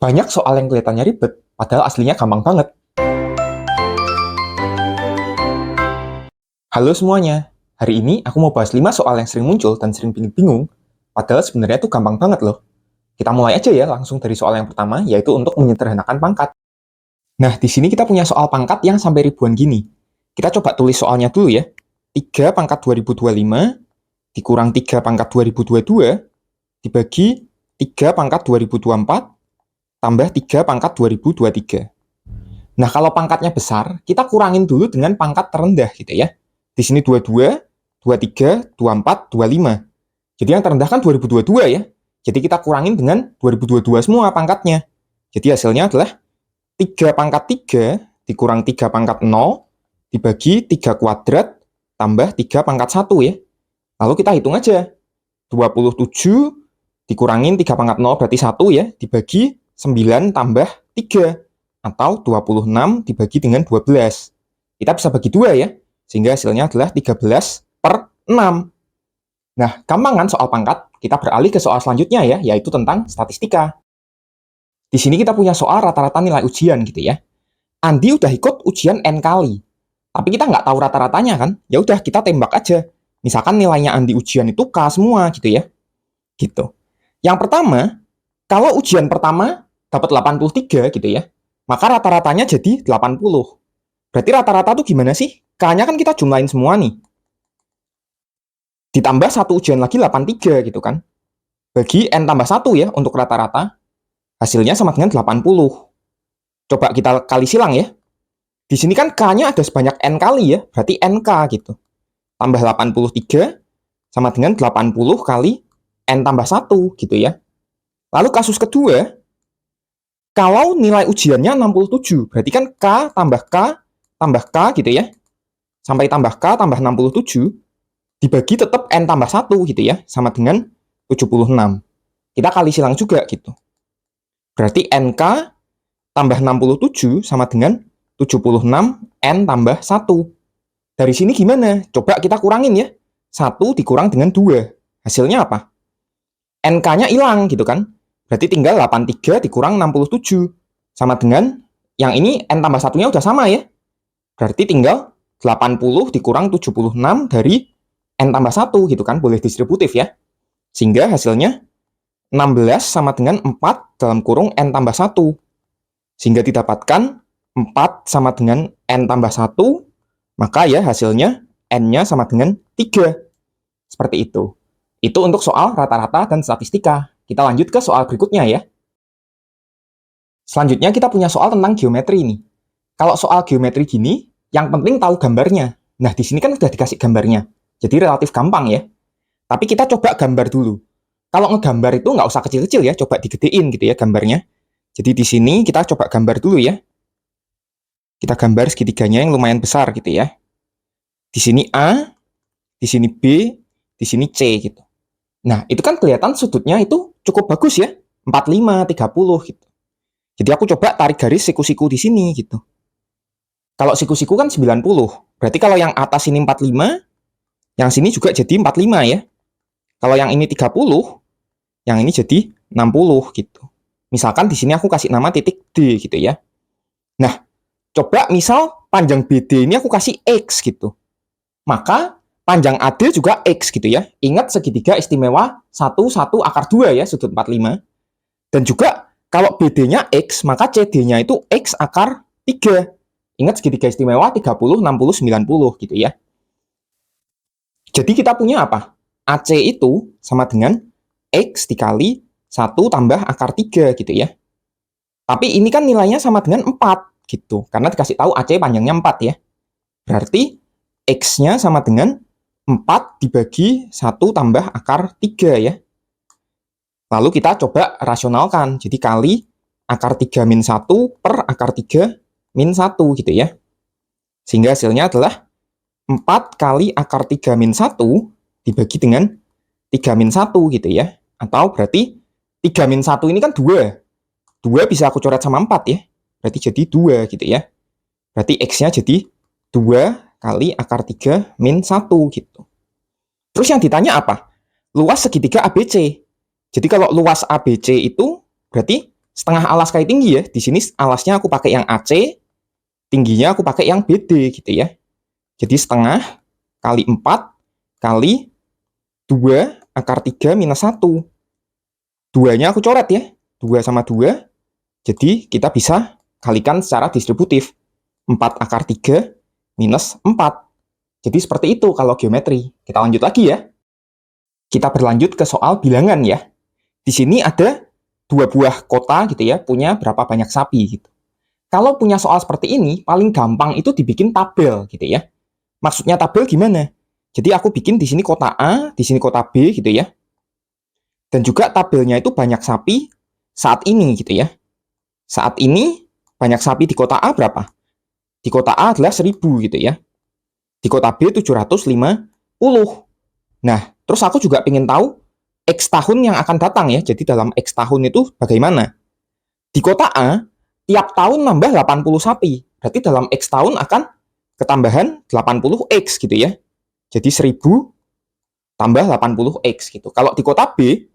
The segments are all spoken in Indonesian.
Banyak soal yang kelihatannya ribet, padahal aslinya gampang banget. Halo semuanya, hari ini aku mau bahas 5 soal yang sering muncul dan sering bikin bingung, padahal sebenarnya itu gampang banget loh. Kita mulai aja ya langsung dari soal yang pertama, yaitu untuk menyederhanakan pangkat. Nah, di sini kita punya soal pangkat yang sampai ribuan gini. Kita coba tulis soalnya dulu ya. 3 pangkat 2025 dikurang 3 pangkat 2022 dibagi 3 pangkat 2024 tambah 3 pangkat 2023. Nah, kalau pangkatnya besar, kita kurangin dulu dengan pangkat terendah gitu ya. Di sini 22, 23, 24, 25. Jadi yang terendah kan 2022 ya. Jadi kita kurangin dengan 2022 semua pangkatnya. Jadi hasilnya adalah 3 pangkat 3 dikurang 3 pangkat 0 dibagi 3 kuadrat tambah 3 pangkat 1 ya. Lalu kita hitung aja. 27 dikurangin 3 pangkat 0 berarti 1 ya, dibagi 9 tambah 3. Atau 26 dibagi dengan 12. Kita bisa bagi 2 ya, sehingga hasilnya adalah 13/6. Nah, gampang kan soal pangkat? Kita beralih ke soal selanjutnya ya, yaitu tentang statistika. Di sini kita punya soal rata-rata nilai ujian gitu ya. Andi udah ikut ujian N kali, tapi kita nggak tahu rata-ratanya kan? Ya udah kita tembak aja. Misalkan nilainya Andi ujian itu K semua gitu ya. Gitu. Yang pertama, kalau ujian pertama dapat 83 gitu ya, maka rata-ratanya jadi 80. Berarti rata-rata tuh gimana sih? K-nya kan kita jumlahin semua nih. Ditambah satu ujian lagi 83 gitu kan. Bagi N tambah 1 ya untuk rata-rata. Hasilnya sama dengan 80. Coba kita kali silang ya. Di sini kan K-nya ada sebanyak N kali ya. Berarti NK gitu. Tambah 83 sama dengan 80 kali N tambah 1 gitu ya. Lalu kasus kedua, kalau nilai ujiannya 67, berarti kan K tambah K gitu ya. Sampai tambah K tambah 67, dibagi tetap N tambah 1 gitu ya, sama dengan 76. Kita kali silang juga gitu. Berarti NK tambah 67 sama dengan 76 N tambah 1. Dari sini gimana? Coba kita kurangin ya. 1 dikurang dengan 2. Hasilnya apa? NK-nya hilang gitu kan. Berarti tinggal 83 dikurang 67. Sama dengan yang ini N tambah 1-nya udah sama ya. Berarti tinggal 80 dikurang 76 dari N tambah 1 gitu kan. Boleh distributif ya. Sehingga hasilnya 16 sama dengan 4 dalam kurung N tambah 1. Sehingga didapatkan 4 sama dengan N tambah 1. Maka ya hasilnya N-nya sama dengan 3. Seperti itu. Itu untuk soal rata-rata dan statistika. Kita lanjut ke soal berikutnya ya. Selanjutnya kita punya soal tentang geometri nih. Kalau soal geometri gini, yang penting tahu gambarnya. Nah, di sini kan udah dikasih gambarnya. Jadi relatif gampang ya. Tapi kita coba gambar dulu. Kalau ngegambar itu nggak usah kecil-kecil ya, coba digedein gitu ya gambarnya. Jadi di sini kita coba gambar dulu ya. Kita gambar segitiganya yang lumayan besar gitu ya. Di sini A, di sini B, di sini C gitu. Nah, itu kan kelihatan sudutnya itu cukup bagus ya. 45, 30 gitu. Jadi aku coba tarik garis siku-siku di sini gitu. Kalau siku-siku kan 90. Berarti kalau yang atas ini 45, yang sini juga jadi 45 ya. Kalau yang ini 30, yang ini jadi 60 gitu. Misalkan di sini aku kasih nama titik D gitu ya. Nah, coba misal panjang BD ini aku kasih X gitu. Maka panjang AD juga X gitu ya. Ingat segitiga istimewa 1, 1 akar 2 ya, sudut 45. Dan juga kalau BD-nya X, maka CD-nya itu X akar 3. Ingat segitiga istimewa 30, 60, 90 gitu ya. Jadi kita punya apa? AC itu sama dengan X dikali 1 tambah akar 3 gitu ya. Tapi ini kan nilainya sama dengan 4 gitu. Karena dikasih tahu AC panjangnya 4 ya. Berarti X-nya sama dengan 4 dibagi 1 tambah akar 3 ya. Lalu kita coba rasionalkan. Jadi kali akar 3 min 1 per akar 3 min 1 gitu ya. Sehingga hasilnya adalah 4 kali akar 3 min 1 dibagi dengan 3 min 1 gitu ya. Atau berarti 3 min 1 ini kan 2. 2 bisa aku coret sama 4 ya. Berarti jadi 2 gitu ya. Berarti X-nya jadi 2 kali akar 3 min 1 gitu. Terus yang ditanya apa? Luas segitiga ABC. Jadi kalau luas ABC itu berarti setengah alas kali tinggi ya. Di sini alasnya aku pakai yang AC, tingginya aku pakai yang BD gitu ya. Jadi setengah kali 4 kali 2 akar 3 minus 1. 2-nya aku coret ya. 2 sama 2. Jadi kita bisa kalikan secara distributif. 4 akar 3 minus 4. Jadi seperti itu kalau geometri. Kita lanjut lagi ya. Kita berlanjut ke soal bilangan ya. Di sini ada 2 buah kota gitu ya, punya berapa banyak sapi gitu. Kalau punya soal seperti ini, paling gampang itu dibikin tabel gitu ya. Maksudnya tabel gimana? Jadi aku bikin di sini kota A, di sini kota B gitu ya. Dan juga tabelnya itu banyak sapi saat ini gitu ya. Saat ini banyak sapi di kota A berapa? Di kota A adalah 1000 gitu ya. Di kota B 750. Nah, terus aku juga pengen tahu X tahun yang akan datang ya. Jadi dalam X tahun itu bagaimana? Di kota A, tiap tahun nambah 80 sapi. Berarti dalam X tahun akan ketambahan 80X gitu ya. Jadi 1000 tambah 80X gitu. Kalau di kota B,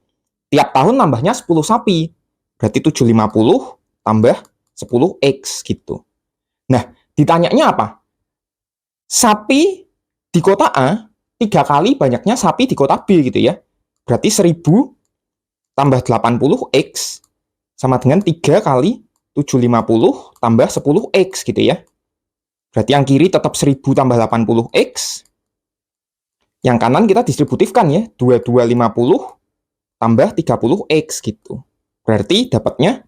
tiap tahun nambahnya 10 sapi. Berarti 750 tambah 10X gitu. Nah, ditanyanya apa? Sapi di kota A 3 kali banyaknya sapi di kota B gitu ya. Berarti 1000 tambah 80X sama dengan 3 kali 750 tambah 10X gitu ya. Berarti yang kiri tetap 1000 tambah 80X. Yang kanan kita distributifkan ya. 2250 tambah 30X gitu. Berarti dapatnya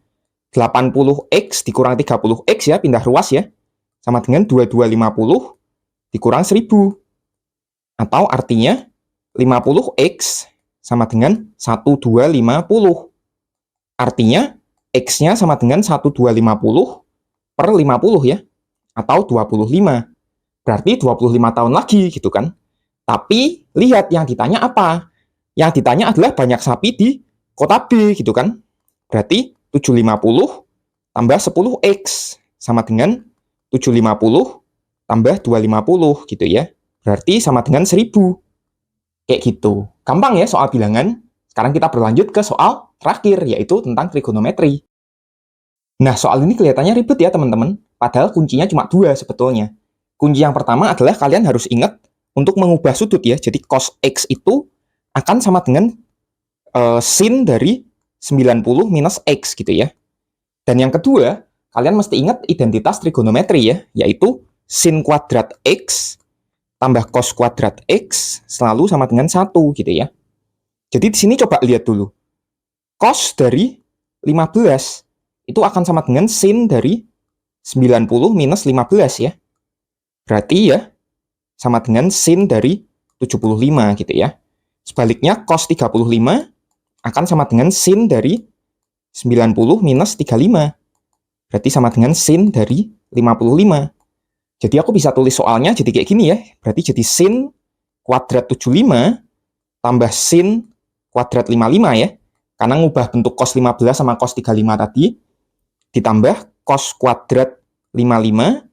80X dikurang 30X ya, pindah ruas ya. Sama dengan 2250 dikurang 1000. Atau artinya 50X sama dengan 1250. Artinya X-nya sama dengan 1250 per 50 ya. Atau 25. Berarti 25 tahun lagi gitu kan. Tapi lihat yang ditanya apa? Yang ditanya adalah banyak sapi di kota B gitu kan. Berarti 750 tambah 10X sama dengan 750 tambah 250 gitu ya. Berarti sama dengan 1000. Kayak gitu. Gampang ya soal bilangan. Sekarang kita berlanjut ke soal terakhir, yaitu tentang trigonometri. Nah, soal ini kelihatannya ribet ya teman-teman. Padahal kuncinya cuma 2 sebetulnya. Kunci yang pertama adalah kalian harus ingat untuk mengubah sudut ya. Jadi cos X itu akan sama dengan sin dari 90 minus X gitu ya. Dan yang kedua, kalian mesti ingat identitas trigonometri ya, yaitu sin kuadrat X tambah cos kuadrat X selalu sama dengan 1 gitu ya. Jadi di sini coba lihat dulu. Cos dari 15 itu akan sama dengan sin dari 90 minus 15 ya. Berarti ya sama dengan sin dari 75 gitu ya. Sebaliknya cos 35 akan sama dengan sin dari 90 minus 35. Berarti sama dengan sin dari 55. Jadi aku bisa tulis soalnya jadi kayak gini ya. Berarti jadi sin kuadrat 75 tambah sin kuadrat 55 ya. Karena ngubah bentuk cos 15 sama cos 35 tadi. Ditambah cos kuadrat 55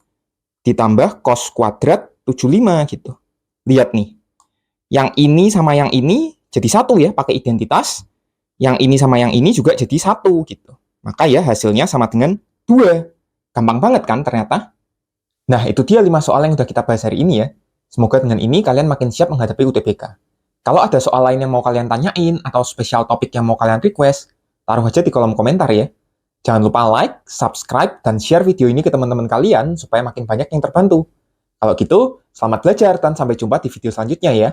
ditambah cos kuadrat 75 gitu. Lihat nih. Yang ini sama yang ini jadi 1 ya, pakai identitas. Yang ini sama yang ini juga jadi 1 gitu. Maka ya hasilnya sama dengan 2. Gampang banget kan ternyata? Nah, itu dia 5 soal yang udah kita bahas hari ini ya. Semoga dengan ini kalian makin siap menghadapi UTBK. Kalau ada soal lain yang mau kalian tanyain, atau spesial topik yang mau kalian request, taruh aja di kolom komentar ya. Jangan lupa like, subscribe, dan share video ini ke teman-teman kalian supaya makin banyak yang terbantu. Kalau gitu, selamat belajar dan sampai jumpa di video selanjutnya ya.